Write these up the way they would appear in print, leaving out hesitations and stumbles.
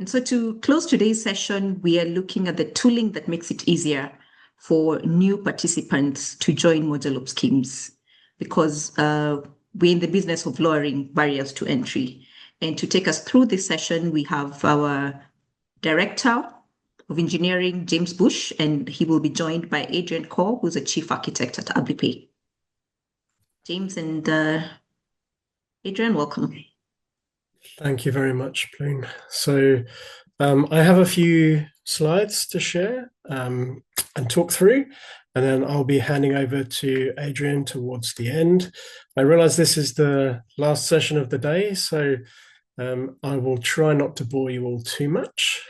And so to close today's session, we are looking at the tooling that makes it easier for new participants to join Mojaloop schemes, because we're in the business of lowering barriers to entry. And to take us through this session, we have our Director of Engineering, James Bush, and he will be joined by Adrian Kaur, who's a Chief Architect at AbliPay. James and Adrian, welcome. Thank you very much, Plune. So I have a few slides to share and talk through, and then I'll be handing over to Adrian towards the end. I realize this is the last session of the day, so I will try not to bore you all too much.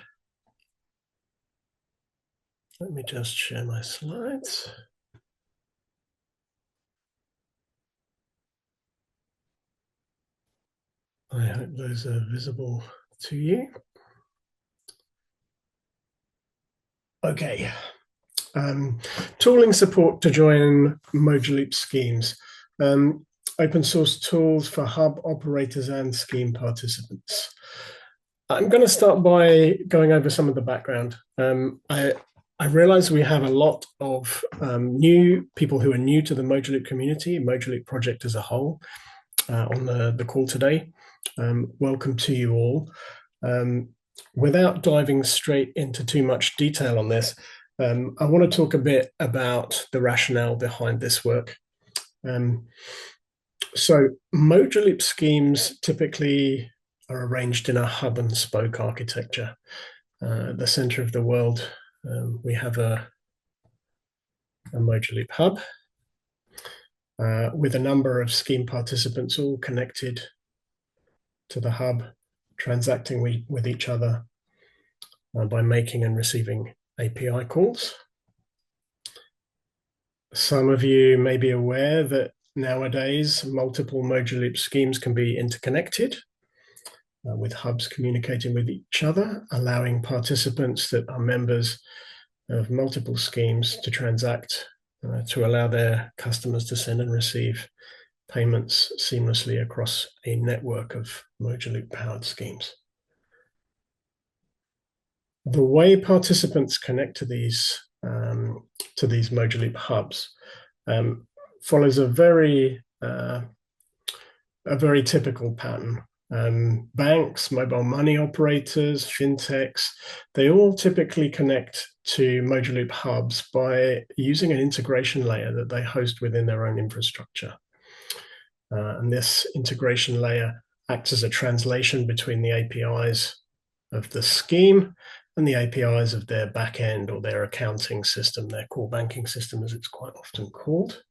Let me just share my slides. I hope those are visible to you. Okay. Tooling support to join Mojaloop schemes. Open source tools for hub operators and scheme participants. I'm going to start by going over some of the background. I realize we have a lot of new people who are new to the Mojaloop community, Mojaloop project as a whole, on the call today. Welcome to you all. Without diving straight into too much detail on this, I want to talk a bit about the rationale behind this work. So Mojaloop schemes typically are arranged in a hub and spoke architecture. At the center of the world, we have a Mojaloop hub with a number of scheme participants all connected to the hub, transacting with each other by making and receiving API calls. Some of you may be aware that nowadays multiple Mojaloop schemes can be interconnected with hubs communicating with each other, allowing participants that are members of multiple schemes to transact to allow their customers to send and receive payments seamlessly across a network of Mojaloop powered schemes. The way participants connect to these Mojaloop hubs follows a very typical pattern. Banks, mobile money operators, fintechs, they all typically connect to Mojaloop hubs by using an integration layer that they host within their own infrastructure. And this integration layer acts as a translation between the APIs of the scheme and the APIs of their backend or their accounting system, their core banking system, as it's quite often called.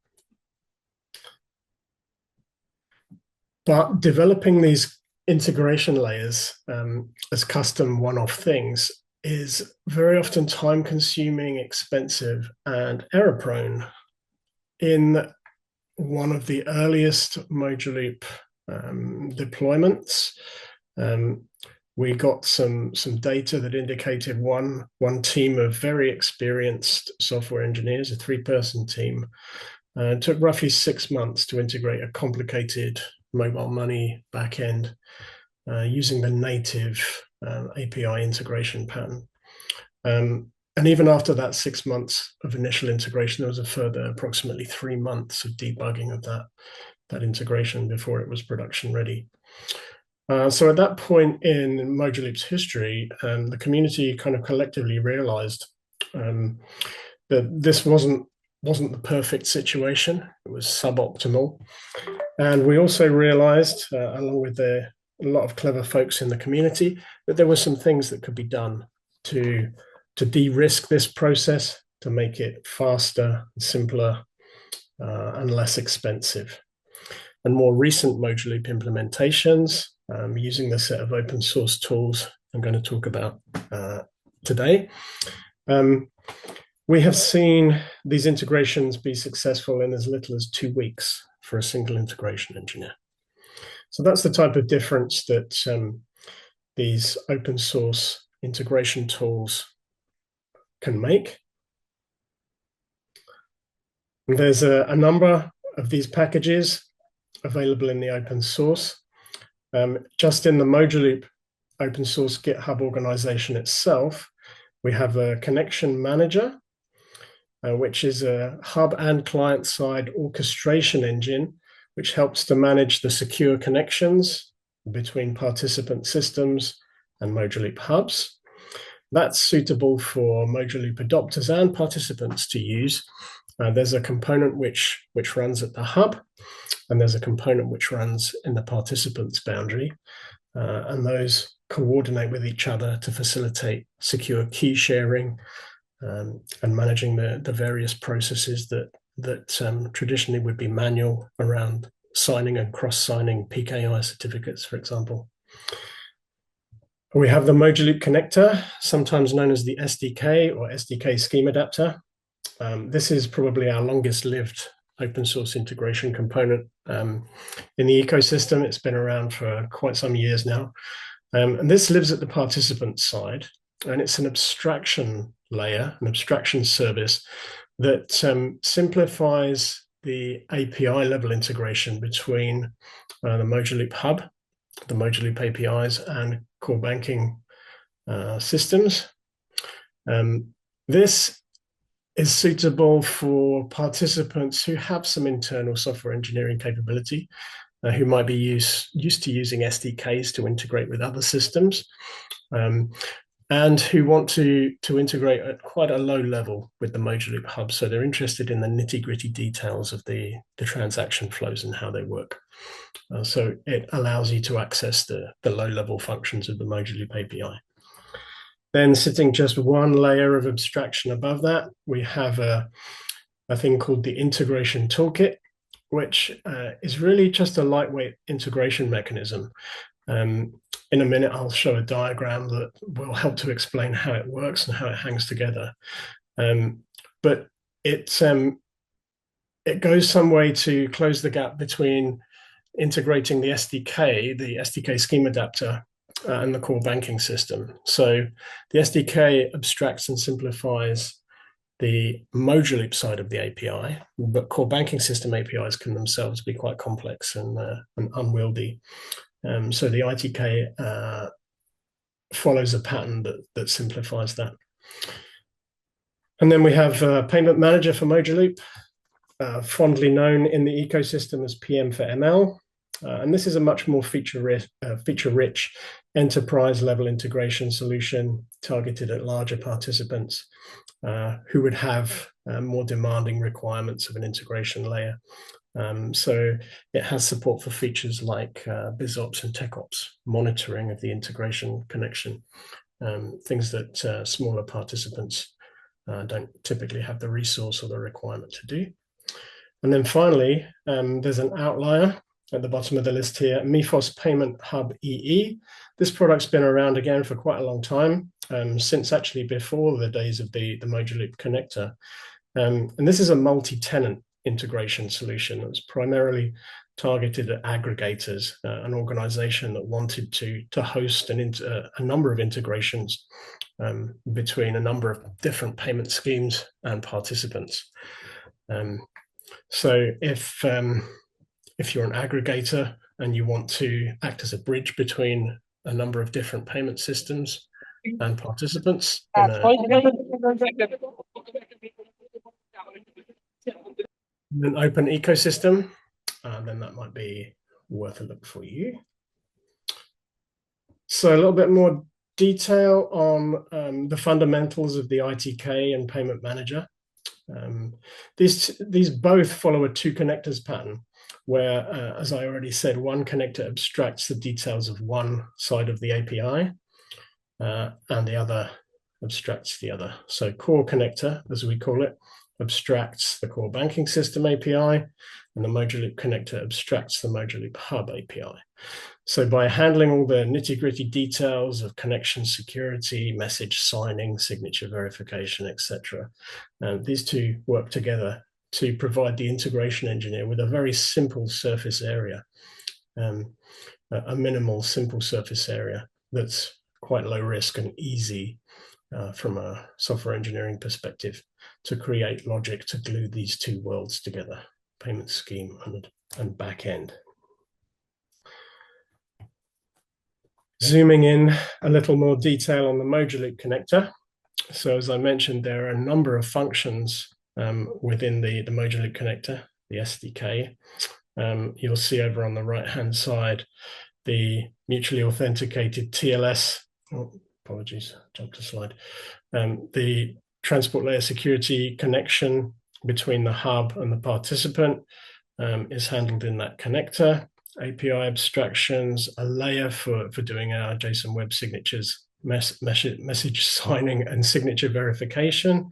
But developing these integration layers as custom one-off things is very often time-consuming, expensive, and error-prone. In one of the earliest Mojaloop deployments, we got some data that indicated one team of very experienced software engineers, a 3-person team. It took roughly 6 months to integrate a complicated mobile money backend using the native API integration pattern. And even after that 6 months of initial integration, there was a further approximately 3 months of debugging of that integration before it was production ready. So at that point in Mojaloop's history, the community kind of collectively realized that this wasn't the perfect situation. It was suboptimal. And we also realized, along with a lot of clever folks in the community, that there were some things that could be done to de-risk this process, to make it faster, simpler, and less expensive. And more recent Mojaloop implementations, using the set of open source tools I'm going to talk about today, we have seen these integrations be successful in as little as 2 weeks for a single integration engineer. So that's the type of difference that these open source integration tools can make. And there's a number of these packages available in the open source. Just in the Mojaloop open source GitHub organization itself, we have a connection manager, which is a hub and client-side orchestration engine, which helps to manage the secure connections between participant systems and Mojaloop hubs. That's suitable for Mojaloop adopters and participants to use. There's a component which runs at the hub, and there's a component which runs in the participants boundary, and those coordinate with each other to facilitate secure key sharing and managing the various processes that traditionally would be manual around signing and cross-signing PKI certificates, for example. We have the Mojaloop connector, sometimes known as the SDK or SDK scheme adapter. This is probably our longest lived open source integration component in the ecosystem. It's been around for quite some years now. And this lives at the participant side, and it's an abstraction layer, an abstraction service that simplifies the API level integration between the Mojaloop hub, the Mojaloop APIs, and core banking systems. This is suitable for participants who have some internal software engineering capability, who might be used to using SDKs to integrate with other systems, and who want to integrate at quite a low level with the Mojaloop hub. So they're interested in the nitty-gritty details of the transaction flows and how they work. So it allows you to access the low-level functions of the Mojaloop API. Then sitting just one layer of abstraction above that, we have a thing called the integration toolkit, which is really just a lightweight integration mechanism. In a minute, I'll show a diagram that will help to explain how it works and how it hangs together. But it goes some way to close the gap between integrating the SDK scheme adapter, and the core banking system. So the SDK abstracts and simplifies the Mojaloop side of the API, but core banking system APIs can themselves be quite complex and unwieldy. So the ITK follows a pattern that simplifies that. And then we have a payment manager for Mojaloop, fondly known in the ecosystem as PM for ML. And this is a much more feature-rich enterprise-level integration solution targeted at larger participants who would have more demanding requirements of an integration layer. So it has support for features like BizOps and TechOps, monitoring of the integration connection, things that smaller participants don't typically have the resource or the requirement to do. And then finally, there's an outlier at the bottom of the list here, Mifos Payment Hub EE. This product's been around again for quite a long time, since actually before the days of the Mojaloop connector. And this is a multi-tenant integration solution that was primarily targeted at aggregators, an organization that wanted to host a number of integrations between a number of different payment schemes and participants. So if you're an aggregator and you want to act as a bridge between a number of different payment systems and participants in an open ecosystem, then that might be worth a look for you. So a little bit more detail on the fundamentals of the ITK and payment manager. These both follow a two connectors pattern, where, as I already said, one connector abstracts the details of one side of the API, and the other abstracts the other. So core connector, as we call it, abstracts the core banking system API, and the Mojaloop connector abstracts the Mojaloop hub API. So by handling all the nitty-gritty details of connection security, message signing, signature verification, etc., these two work together to provide the integration engineer with a very simple surface area, a minimal simple surface area that's quite low risk and easy from a software engineering perspective to create logic to glue these two worlds together, payment scheme and back end. Zooming in a little more detail on the Mojaloop connector. So as I mentioned, there are a number of functions within the Mojaloop connector, the SDK. You'll see over on the right-hand side, the mutually authenticated TLS, apologies, jumped a slide, the transport layer security connection between the hub and the participant is handled in that connector. API abstractions, a layer for doing our JSON web signatures, message signing and signature verification,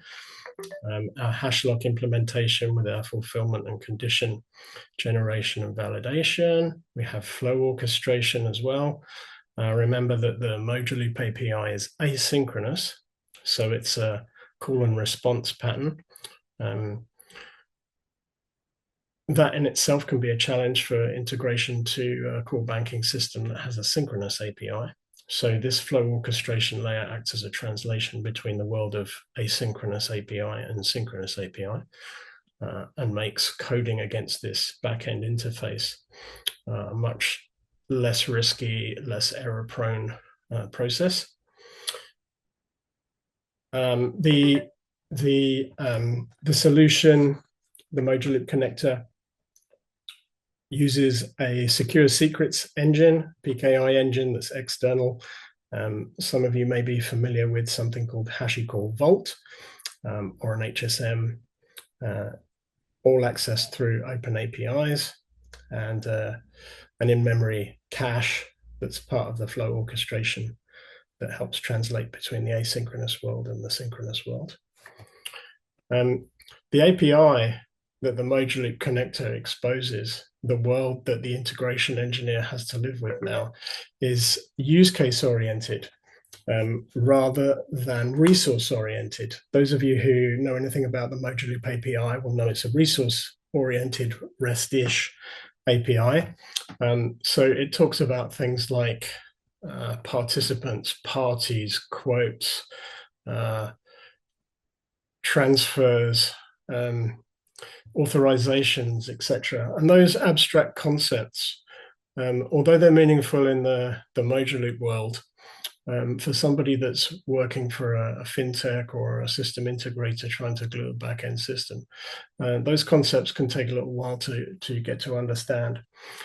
our hash lock implementation with our fulfillment and condition generation and validation. We have flow orchestration as well. Remember that the Mojaloop API is asynchronous, so it's a call and response pattern. That in itself can be a challenge for integration to a core banking system that has a synchronous API. So this flow orchestration layer acts as a translation between the world of asynchronous API and synchronous API, and makes coding against this backend interface a much less risky, less error-prone process. The solution, the Mojaloop connector, uses a secure secrets engine, PKI engine that's external. Some of you may be familiar with something called HashiCorp Vault or an HSM, all accessed through open APIs, and an in-memory cache that's part of the flow orchestration that helps translate between the asynchronous world and the synchronous world. The API that the Mojaloop connector exposes, the world that the integration engineer has to live with now, is use case oriented rather than resource oriented. Those of you who know anything about the Mojaloop API will know it's a resource oriented REST-ish API. So it talks about things like participants, parties, quotes, transfers, authorizations, etc. And those abstract concepts, although they're meaningful in the Mojaloop world, for somebody that's working for a fintech or a system integrator trying to glue a back-end system, those concepts can take a little while to get to understand.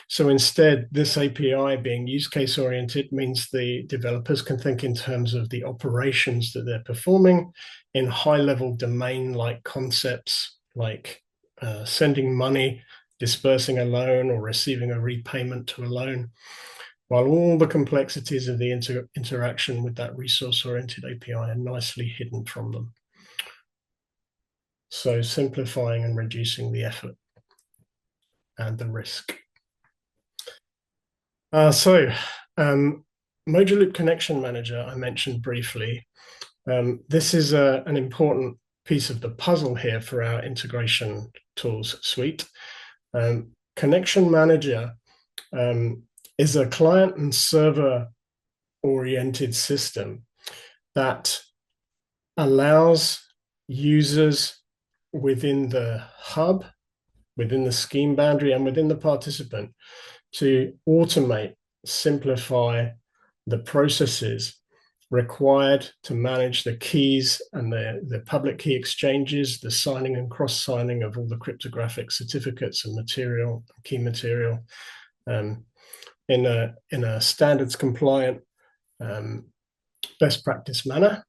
So instead, this API being use case oriented means the developers can think in terms of the operations that they're performing in high-level domain-like concepts like sending money, dispersing a loan, or receiving a repayment to a loan, while all the complexities of the interaction with that resource-oriented API are nicely hidden from them. So simplifying and reducing the effort and the risk. Mojaloop Connection Manager, I mentioned briefly. This is an important piece of the puzzle here for our integration tools suite. Connection Manager is a client and server oriented system that allows users within the hub, within the scheme boundary, and within the participant to automate, simplify the processes required to manage the keys and the public key exchanges, the signing and cross-signing of all the cryptographic certificates and material, key material, in a standards compliant, best practice manner,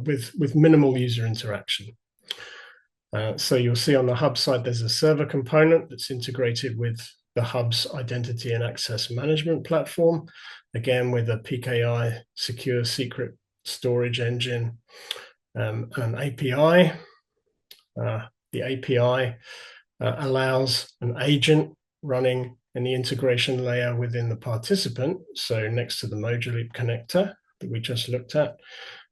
with minimal user interaction. So you'll see on the hub side, there's a server component that's integrated with the hub's identity and access management platform, again with a PKI secure secret storage engine, an API. The API allows an agent running in the integration layer within the participant, so next to the Mojaloop connector that we just looked at,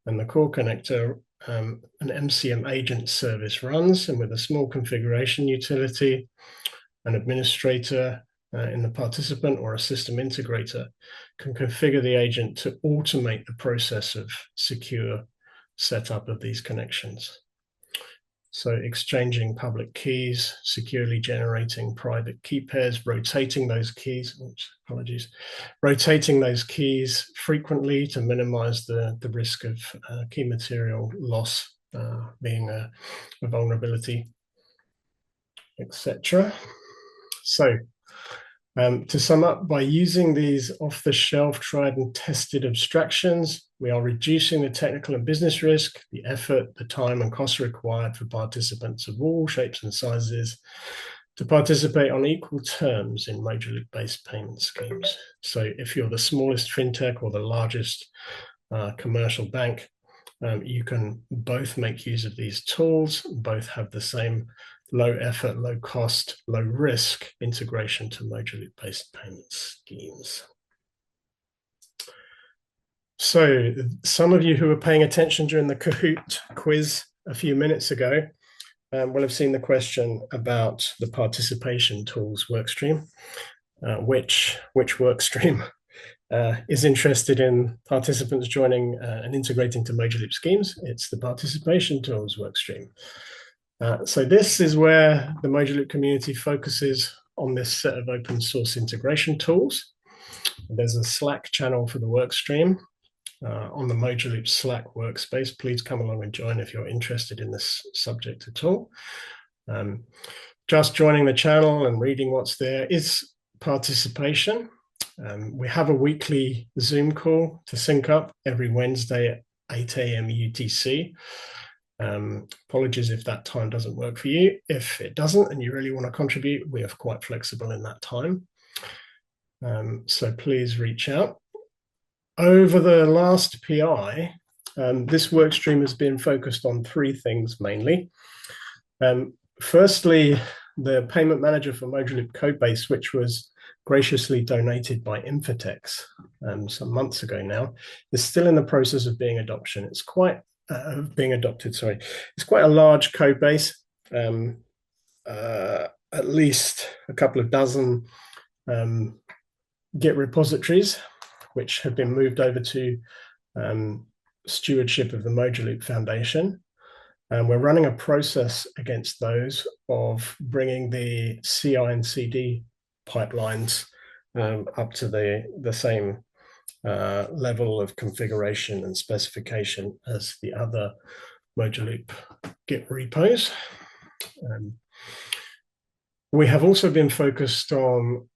and the core connector, an MCM agent service runs, and with a small configuration utility, an administrator in the participant or a system integrator can configure the agent to automate the process of secure setup of these connections. So exchanging public keys, securely generating private key pairs, rotating those keys, rotating those keys frequently to minimize the risk of key material loss being a vulnerability, etc. So to sum up, by using these off-the-shelf, tried and tested abstractions, we are reducing the technical and business risk, the effort, the time and cost required for participants of all shapes and sizes to participate on equal terms in Mojaloop-based payment schemes. So if you're the smallest fintech or the largest commercial bank, you can both make use of these tools, both have the same low effort, low cost, low risk integration to Mojaloop-based payment schemes. So some of you who were paying attention during the Kahoot quiz a few minutes ago will have seen the question about the participation tools workstream. Which workstream is interested in participants joining and integrating to Mojaloop schemes? It's the participation tools workstream. So this is where the Mojaloop community focuses on this set of open source integration tools. There's a Slack channel for the workstream on the Mojaloop Slack workspace. Please come along and join if you're interested in this subject at all. Just joining the channel and reading what's there is participation. We have a weekly Zoom call to sync up every Wednesday at 8 a.m. UTC. Apologies if that time doesn't work for you. If it doesn't and you really want to contribute, we are quite flexible in that time. So please reach out. Over the last PI, this workstream has been focused on three things mainly. Firstly, the payment manager for Mojaloop Codebase, which was graciously donated by Infotech some months ago now, is still in the process of being adopted. It's quite It's quite a large code base, at least a couple of dozen Git repositories, which have been moved over to stewardship of the Mojaloop Foundation. And we're running a process against those of bringing the CI and CD pipelines up to the same level of configuration and specification as the other Mojaloop Git repos. We have also been focused on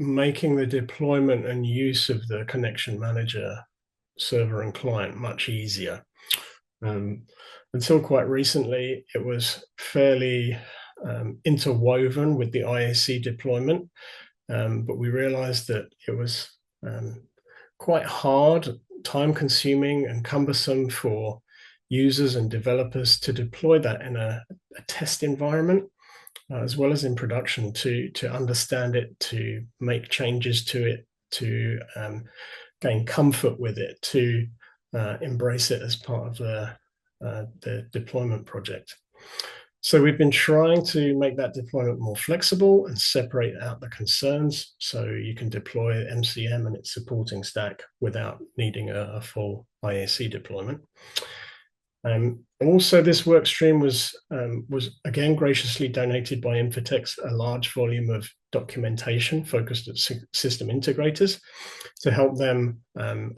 making the deployment and use of the connection manager server and client much easier. Until quite recently, it was fairly interwoven with the IAC deployment, but we realized that it was quite hard, time-consuming and cumbersome for users and developers to deploy that in a test environment, as well as in production, to understand it, to make changes to it, to gain comfort with it, to embrace it as part of the deployment project. So we've been trying to make that deployment more flexible and separate out the concerns so you can deploy MCM and its supporting stack without needing a full IAC deployment. Also, this work stream was again graciously donated by Infotech, a large volume of documentation focused at system integrators to help them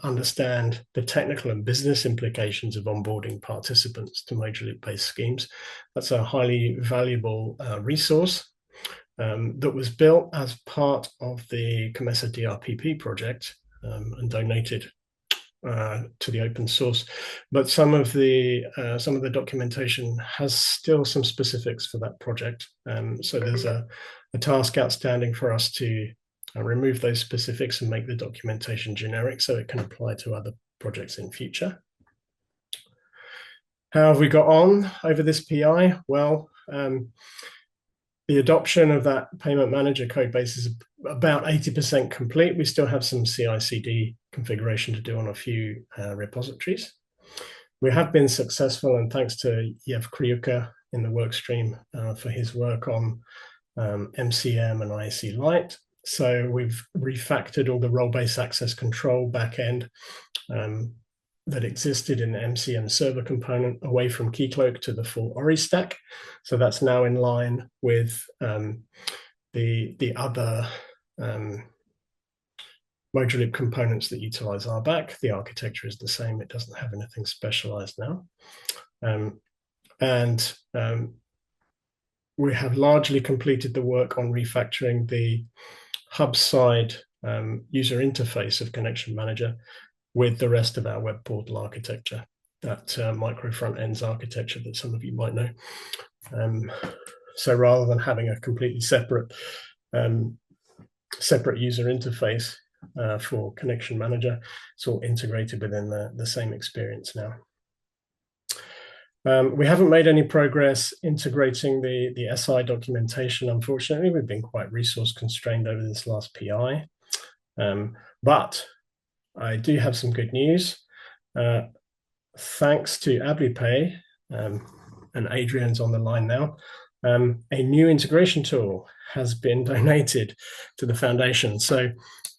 understand the technical and business implications of onboarding participants to Mojaloop-based schemes. That's a highly valuable resource that was built as part of the Comesa DRPP project and donated to the open source, but some of the documentation has still some specifics for that project. So there's a task outstanding for us to remove those specifics and make the documentation generic so it can apply to other projects in future. How have we got on over this PI? Well, the adoption of that payment manager code base is about 80% complete. We still have some CI/CD configuration to do on a few repositories. We have been successful, and thanks to Yev Kriuka in the workstream for his work on MCM and IAC Lite. So we've refactored all the role-based access control backend that existed in the MCM server component away from Keycloak to the full Ori stack. So that's now in line with the other Mojaloop components that utilize RBAC. The architecture is the same. It doesn't have anything specialized now. And we have largely completed the work on refactoring the hub side user interface of Connection Manager with the rest of our web portal architecture, that micro front ends architecture that some of you might know. So rather than having a completely separate user interface for Connection Manager, it's all integrated within the same experience now. We haven't made any progress integrating the SI documentation, unfortunately. We've been quite resource constrained over this last PI. But I do have some good news. Thanks to AbliPay, and Adrian's on the line now, a new integration tool has been donated to the foundation. So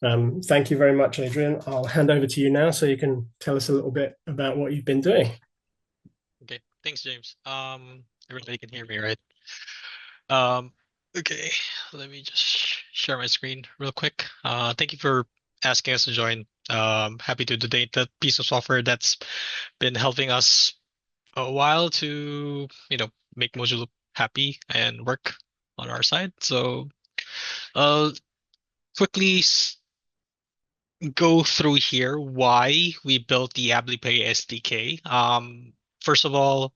thank you very much, Adrian. I'll hand over to you now so you can tell us a little bit about what you've been doing. Okay, thanks, James. Everybody can hear me, right? Okay, let me just share my screen real quick. Thank you for asking us to join. Happy to donate that piece of software that's been helping us a while to, make Mojaloop happy and work on our side. So, quickly go through here why we built the AbliPay SDK. First of all,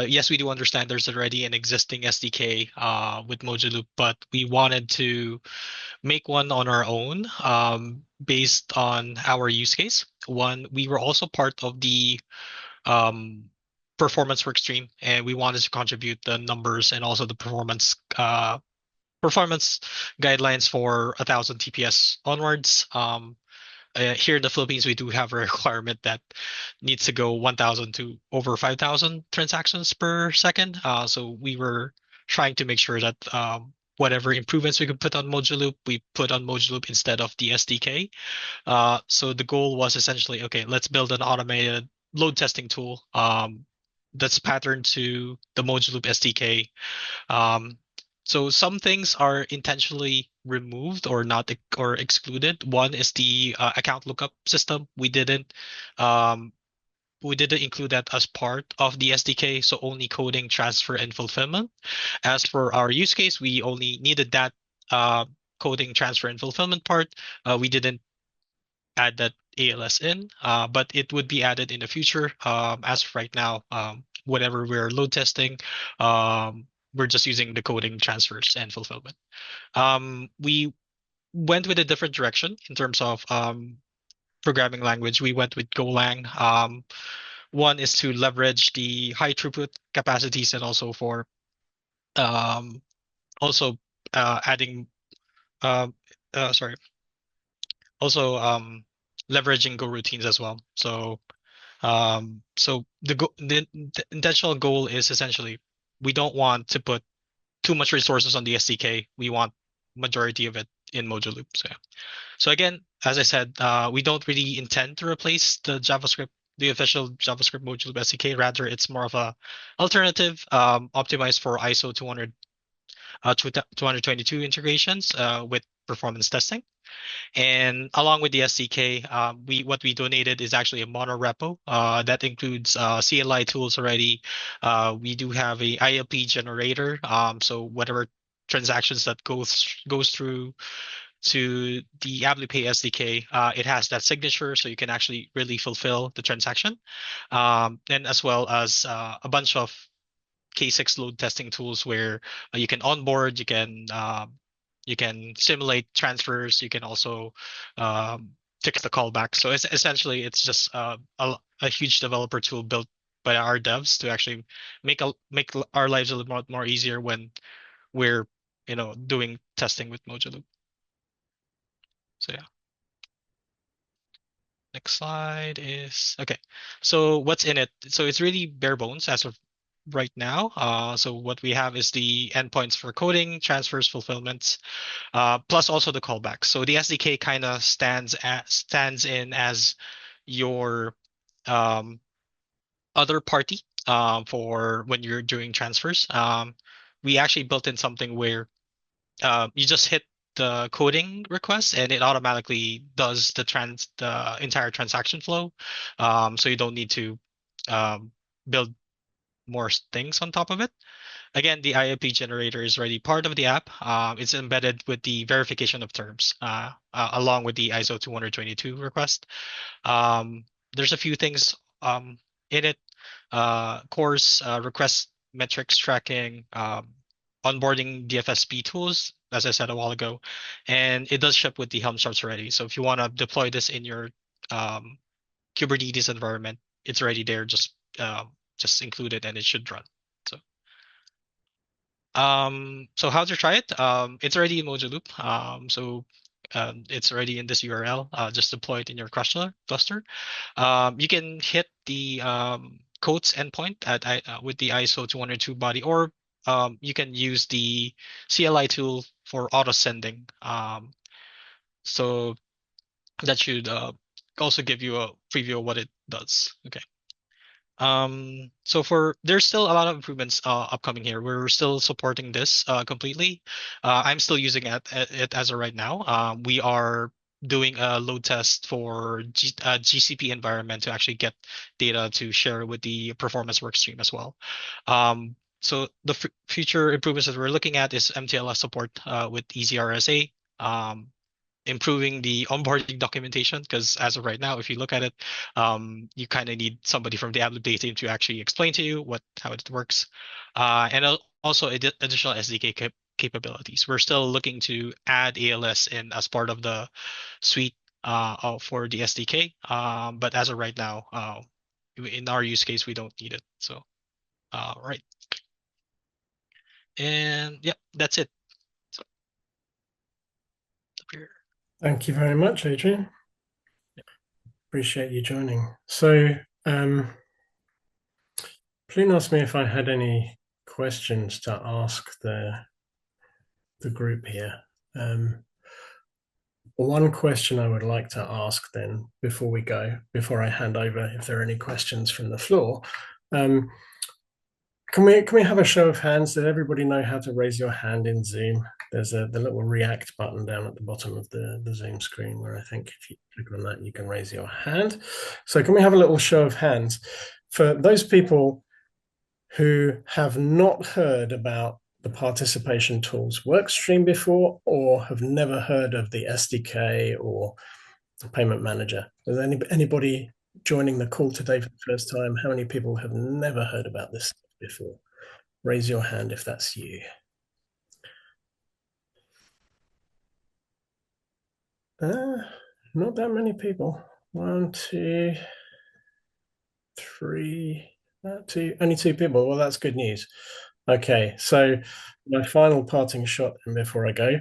yes, we do understand there's already an existing SDK with Mojaloop, but we wanted to make one on our own based on our use case. One, we were also part of the performance work stream, and we wanted to contribute the numbers and also the performance guidelines for 1,000 TPS onwards. Here in the Philippines, we do have a requirement that needs to go 1,000 to over 5,000 transactions per second. So we were trying to make sure that whatever improvements we could put on Mojaloop, we put on Mojaloop instead of the SDK. So the goal was essentially, okay, let's build an automated load testing tool that's patterned to the Mojaloop SDK. So some things are intentionally removed or not or excluded. One is the account lookup system. We didn't include that as part of the SDK, so only coding, transfer, and fulfillment. As for our use case, we only needed that coding, transfer, and fulfillment part. We didn't add that ALS in, but it would be added in the future. As of right now, whenever we're load testing, we're just using the coding, transfers, and fulfillment. We went with a different direction in terms of programming language. We went with Golang. One is to leverage the high throughput capacities and also for adding leveraging Go routines as well. So the intentional goal is essentially we don't want to put too much resources on the SDK. We want majority of it in Mojaloop. So again, as I said, we don't really intend to replace the official JavaScript Mojaloop SDK. Rather, it's more of a alternative optimized for ISO 222 integrations with performance testing. And along with the SDK, what we donated is actually a mono repo that includes CLI tools already. We do have a ILP generator, so whatever transactions that goes through to the AbliPay SDK, it has that signature, so you can actually really fulfill the transaction, and as well as a bunch of K6 load testing tools where you can onboard, you can simulate transfers, you can also fix the callback. So essentially it's just a huge developer tool built by our devs to actually make our lives a little more easier when we're doing testing with Mojaloop. So yeah. Next slide is okay. So what's in it? So it's really bare bones as of right now. So what we have is the endpoints for coding, transfers, fulfillments, plus also the callbacks. So the SDK kind of stands in as your other party for when you're doing transfers. We actually built in something where you just hit the coding request and it automatically does the entire transaction flow. So you don't need to build more things on top of it. Again, the IOP generator is already part of the app. It's embedded with the verification of terms, along with the ISO 222 request. There's a few things in it. Course, request metrics tracking, onboarding DFSP tools, as I said a while ago, and it does ship with the Helm charts already. So if you want to deploy this in your Kubernetes environment, it's already there. Just include it and it should run. So how to try it? It's already in Mojaloop. It's already in this URL. Just deploy it in your cluster. You can hit the quotes endpoint with the ISO 202 body, or you can use the CLI tool for auto sending. So that should also give you a preview of what it does. Okay. So there's still a lot of improvements upcoming here. We're still supporting this completely. I'm still using it as of right now. We are doing a load test for GCP environment to actually get data to share with the performance workstream as well. So the future improvements that we're looking at is MTLS support with EasyRSA. Improving the onboarding documentation, because as of right now, if you look at it, you kind of need somebody from the app data team to actually explain to you how it works, and also additional SDK capabilities. We're still looking to add ALS in as part of the suite for the SDK, but as of right now, in our use case, we don't need it. So, right, and yeah, that's it. So, up here. Thank you very much, Adrian. Appreciate you joining. So, Plune asked me if I had any questions to ask the group here. One question I would like to ask then before I hand over, if there are any questions from the floor, can we have a show of hands? Does everybody know how to raise your hand in Zoom? There's the little react button down at the bottom of the Zoom screen where I think if you click on that, you can raise your hand. So can we have a little show of hands for those people who have not heard about the participation tools workstream before, or have never heard of the SDK or the payment manager? Is anybody joining the call today for the first time? How many people have never heard about this before? Raise your hand if that's you. Not that many people. 1, 2, 3, only 2 people. Well, that's good news. Okay, so my final parting shot, and before I go,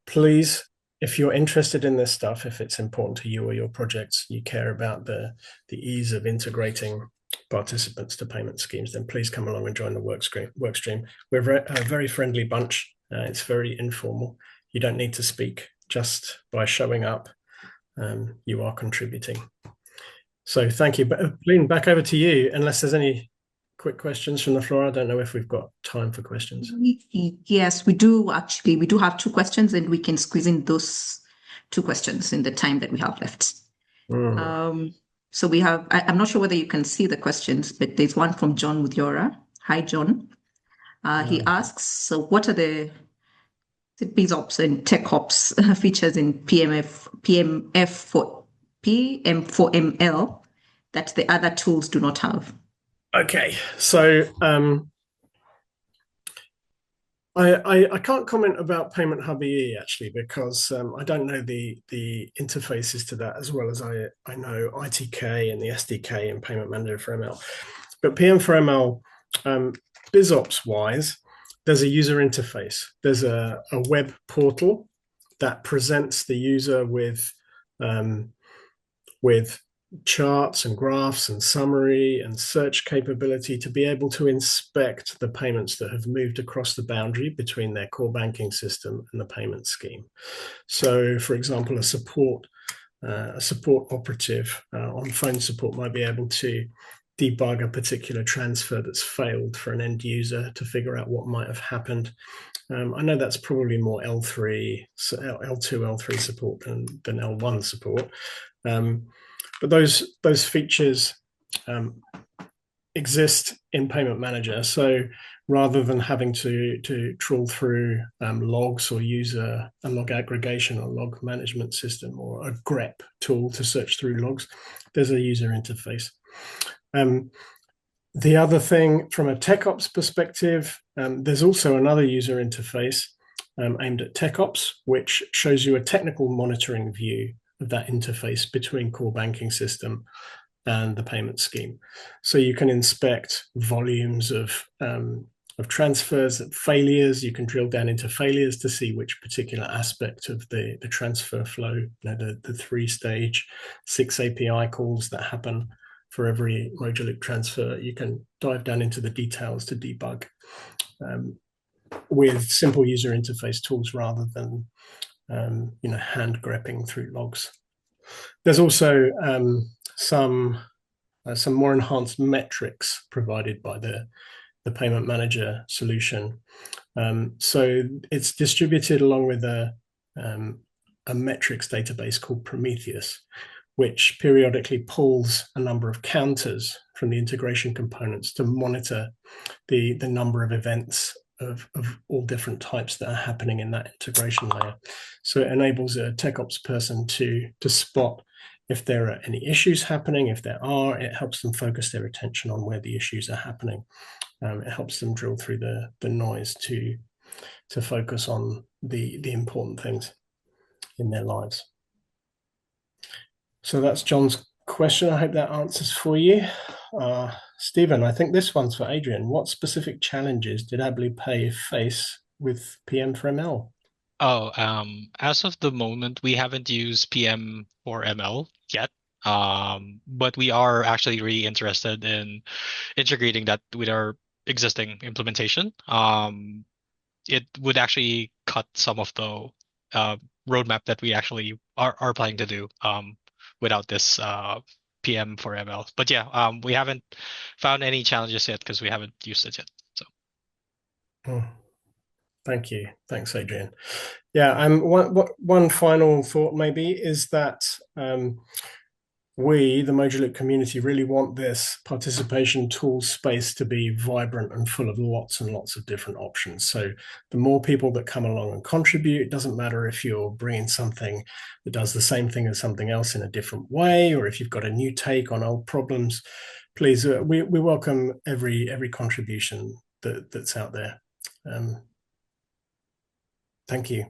please, if you're interested in this stuff, if it's important to you or your projects, you care about the ease of integrating participants to payment schemes, then please come along and join the work stream. We're a very friendly bunch. It's very informal. You don't need to speak. Just by showing up, you are contributing. So thank you. Plune, back over to you, unless there's any quick questions from the floor. I don't know if we've got time for questions. Yes, we do actually. We do have 2 questions, and we can squeeze in those 2 questions in the time that we have left. So we have, I'm not sure whether you can see the questions, but there's one from John Mudiora. Hi, John. He asks, so what are the BizOps and TechOps features in PM4ML that the other tools do not have? Okay, so I can't comment about Payment Hub EE actually, because I don't know the interfaces to that as well as I know ITK and the SDK and Payment Manager for ML. But PM4ML, BizOps wise, there's a user interface. There's a web portal that presents the user with charts and graphs and summary and search capability to be able to inspect the payments that have moved across the boundary between their core banking system and the payment scheme. So, for example, a support a support operative on phone support might be able to debug a particular transfer that's failed for an end user to figure out what might have happened. I know that's probably more L3, L2, L3 support than L1 support. But those features exist in Payment Manager. So rather than having to trawl through logs or use a log aggregation or log management system or a grep tool to search through logs, there's a user interface. The other thing, from a TechOps perspective, there's also another user interface aimed at TechOps, which shows you a technical monitoring view of that interface between core banking system and the payment scheme. So you can inspect volumes of transfers, failures. You can drill down into failures to see which particular aspect of the transfer flow, the 3-stage, 6 API calls that happen for every Mojaloop transfer. You can dive down into the details to debug with simple user interface tools rather than hand grepping through logs. There's also some more enhanced metrics provided by the Payment Manager solution. So it's distributed along with a metrics database called Prometheus, which periodically pulls a number of counters from the integration components to monitor the number of events of all different types that are happening in that integration layer. So it enables a TechOps person to spot if there are any issues happening. If there are, it helps them focus their attention on where the issues are happening. It helps them drill through the noise to focus on the important things in their lives. So that's John's question. I hope that answers for you. Stephen, I think this one's for Adrian. What specific challenges did AbluPay face with PM4ML? As of the moment, we haven't used PM4ML yet. But we are actually really interested in integrating that with our existing implementation. It would actually cut some of the roadmap that we actually are planning to do without this PM4ML. But yeah, we haven't found any challenges yet because we haven't used it yet. So. Thank you. Thanks, Adrian. Yeah, one final thought maybe is that we, the Mojaloop community, really want this participation tool space to be vibrant and full of lots and lots of different options. So the more people that come along and contribute, it doesn't matter if you're bringing something that does the same thing as something else in a different way, or if you've got a new take on old problems, please, we welcome every contribution that's out there. Thank you.